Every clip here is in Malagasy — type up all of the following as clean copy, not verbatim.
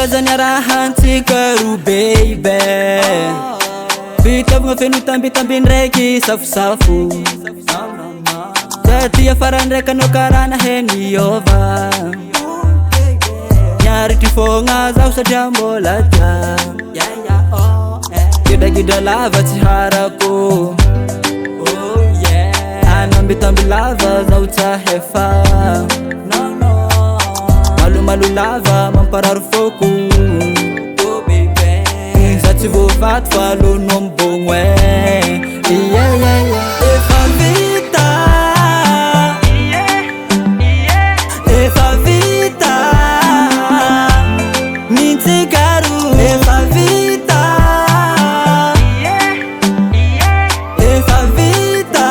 Karazany hirantsika ro baby. Fitiavagna feno tambitamby ndraiky safosafo. Taty afara ndraiky anao karana heniova. Niaritry fogna zaho satria mbola tia. Gidagida lava tsy harako. Anambitamby lava zaho tsahefa. Malu lava mampararo foko. Za tsy voavato fa alono mbogno Efa vita, efa vita, mintsikaru. Efa vita, efa vita,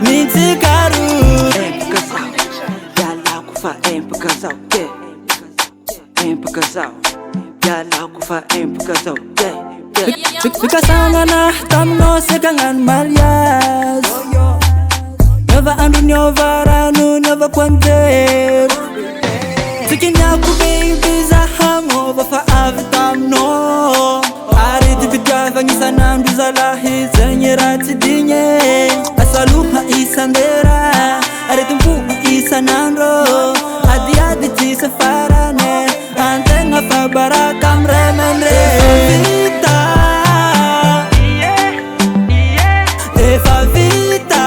mintsikaru. Empa casal, empa casal, yala ko fa empa casal, Fica sangana tamno sekangan marias. Nova andu nova ranu nova kwanter. Sikinya ku baby za hangover fa avtamno. Ari dibidya vangisana nduzalahi zenyerati dinye. Asaluha isandera. Ari tumpu isanandro. Adi tisa farane. Antenga fa baraka mremendre. Efa vita,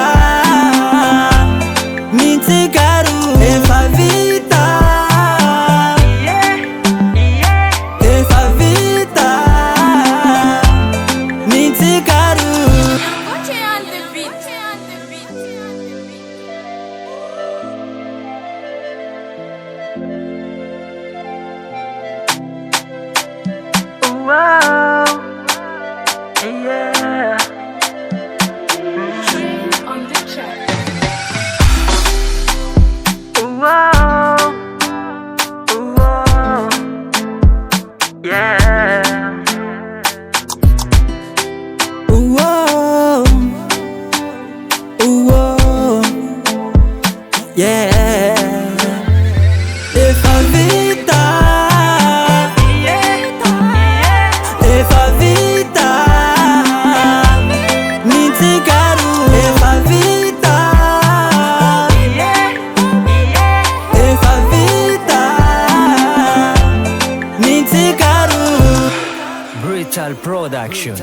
mintsikaru. Efa vita, efa vita, mintsikaru. Wow, yeah. On the track. Wow, wow, yeah. Whoa, whoa, yeah. Efa vita, efa vita, mintsikaru. Efa vita, efa vita, mintsikaru. Brutal production.